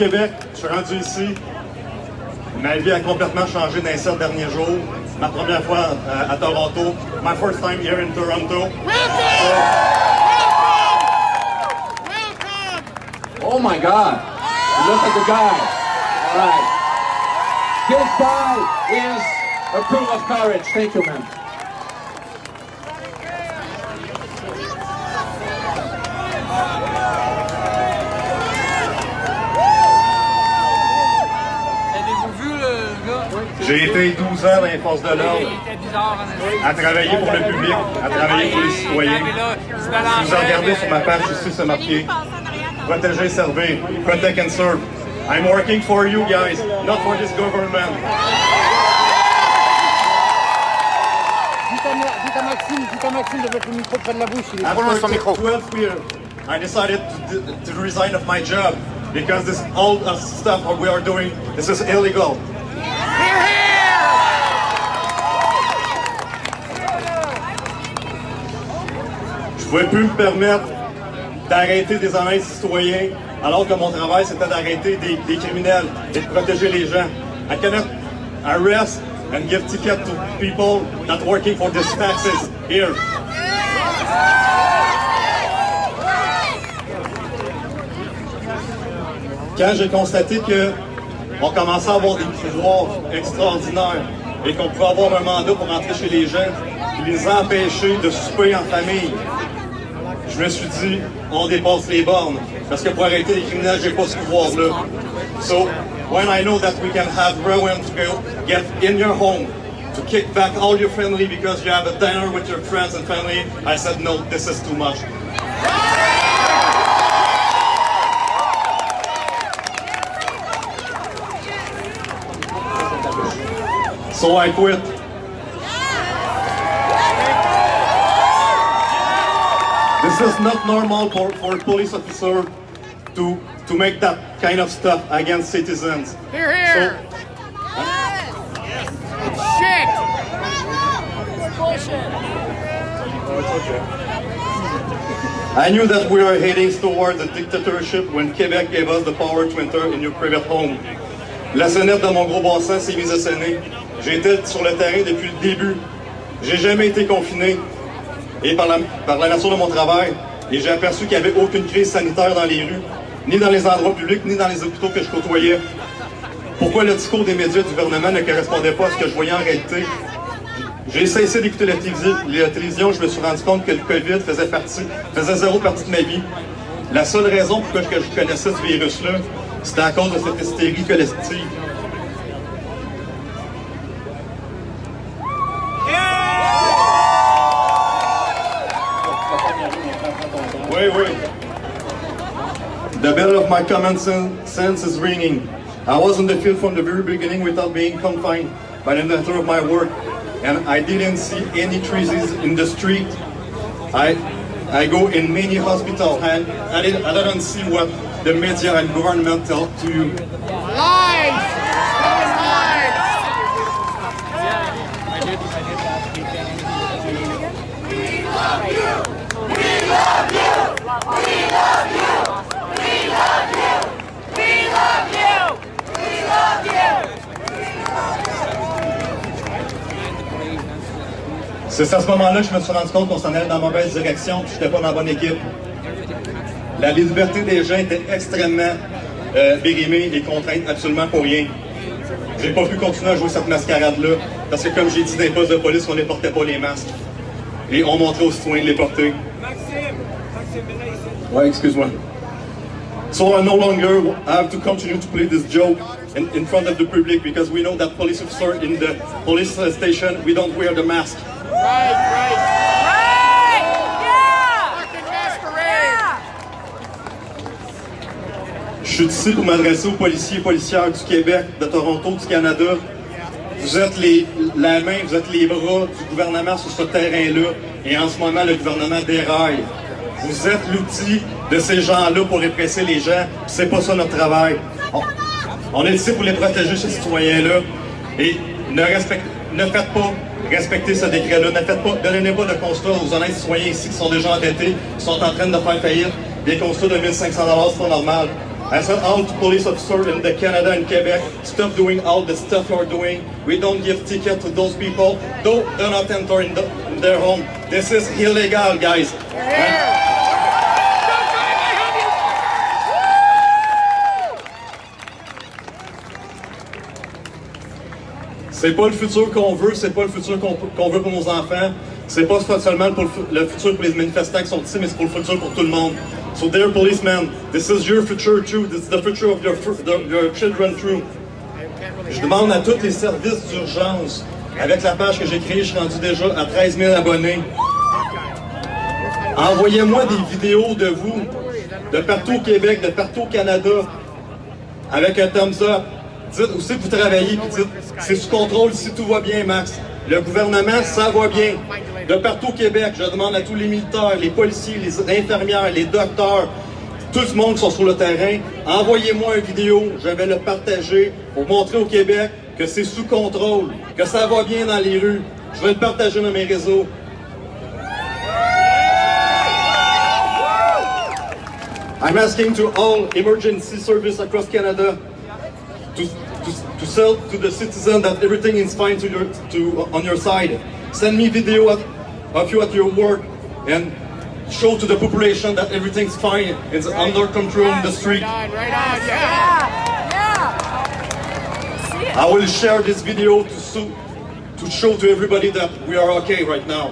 Québec, je suis rendu ici. Ma vie a complètement changé dans les 7 derniers jours. Ma première fois à Toronto. My first time here in Toronto. Oh my God! Look at the guy. All right. This guy is a proof of courage. Thank you, man. J'ai été 12 ans dans les forces de l'ordre, à travailler pour le public, à travailler pour les citoyens. Si vous regardez sur ma page ici, c'est marqué « Protéger, servir, protect and serve ». I'm working for you guys, not for this government. Dites à Maxime de mettre le micro près de la bouche. After 12 years, I decided to resign of my job because this all stuff we are doing, this is illegal. Je ne pouvais plus me permettre d'arrêter des honnêtes citoyens alors que mon travail c'était d'arrêter des criminels et de protéger les gens. I cannot arrest and give tickets to people not working for these taxes here. Quand j'ai constaté qu'on commençait à avoir des pouvoirs extraordinaires et qu'on pouvait avoir un mandat pour entrer chez les gens et les empêcher de souper en famille, je me suis dit, on dépasse les bornes. Parce que pour arrêter les criminels, j'ai pas ce pouvoir-là. So, when I know that we can have Rowan to go get in your home, to kick back all your family because you have a dinner with your friends and family, I said, no, this is too much. So I quit. This is not normal for a police officer to make that kind of stuff against citizens. Here, here. Shit. I knew that we were heading towards a dictatorship when Quebec gave us the power to enter in your private home. La sonnette de mon gros bon sens s'est mise à sonner. J'ai été sur le terrain depuis le début. J'ai jamais été confiné. Et par la nature de mon travail, et j'ai aperçu qu'il n'y avait aucune crise sanitaire dans les rues, ni dans les endroits publics, ni dans les hôpitaux que je côtoyais. Pourquoi le discours des médias du gouvernement ne correspondait pas à ce que je voyais en réalité? J'ai cessé d'écouter la télévision, je me suis rendu compte que le COVID faisait zéro partie de ma vie. La seule raison pour laquelle je connaissais ce virus-là, c'était à cause de cette hystérie collective. Oui. The bell of my common sense is ringing. I was in the field from the very beginning without being confined by the nature of my work, and I didn't see any trees in the street. I go in many hospitals, and I didn't see what the media and government tell to you. Lies! C'est à ce moment-là que je me suis rendu compte qu'on s'en allait dans la mauvaise direction, que je n'étais pas dans la bonne équipe. La liberté des gens était extrêmement périmée et contrainte absolument pour rien. J'ai pas pu continuer à jouer cette mascarade-là, parce que comme j'ai dit dans les postes de police, on ne portait pas les masques. Et on montrait aux citoyens de les porter. Ouais, excuse-moi. So I no longer have to continue to play this joke in front of the public because we know that police officers in the police station, we don't wear the mask. Right! Yeah! Fucking masquerade! Je suis ici pour m'adresser aux policiers et policières du Québec, de Toronto, du Canada. Vous êtes la main, vous êtes les bras du gouvernement sur ce terrain-là. Et en ce moment, le gouvernement déraille. Vous êtes l'outil de ces gens-là pour répresser les gens. C'est pas ça notre travail. On est ici pour les protéger, ces citoyens-là. Et ne faites pas respecter ce décret-là. Donnez pas de constat aux honnêtes citoyens ici qui sont déjà endettés, qui sont en train de faire faillite. Des constats de 1 500 $, c'est pas normal. I said all to police officers in the Canada and Quebec, stop doing all the stuff you're doing. We don't give tickets to those people. Do not enter in their home. This is illegal, guys. C'est pas le futur qu'on veut, c'est pas le futur qu'on veut pour nos enfants. C'est pas seulement pour le futur pour les manifestants qui sont ici, mais c'est pour le futur pour tout le monde. So dear policemen, this is your future too. This is the future of your children too. Je demande à tous les services d'urgence, avec la page que j'ai créée, je suis rendu déjà à 13 000 abonnés. Envoyez-moi des vidéos de vous, de partout au Québec, de partout au Canada, avec un thumbs up. Dites où c'est que vous travaillez, puis dites, c'est sous contrôle si tout va bien, Max. Le gouvernement, ça va bien. De partout au Québec, je demande à tous les militaires, les policiers, les infirmières, les docteurs, tout le monde qui sont sur le terrain, envoyez-moi une vidéo, je vais le partager pour montrer au Québec que c'est sous contrôle, que ça va bien dans les rues. Je vais le partager dans mes réseaux. I'm asking to all emergency services across Canada to sell to the citizen that everything is fine on your side. Send me video of you at your work and show to the population that everything's fine. It's under control in the street. Right on, yeah. I will share this video to show to everybody that we are okay right now.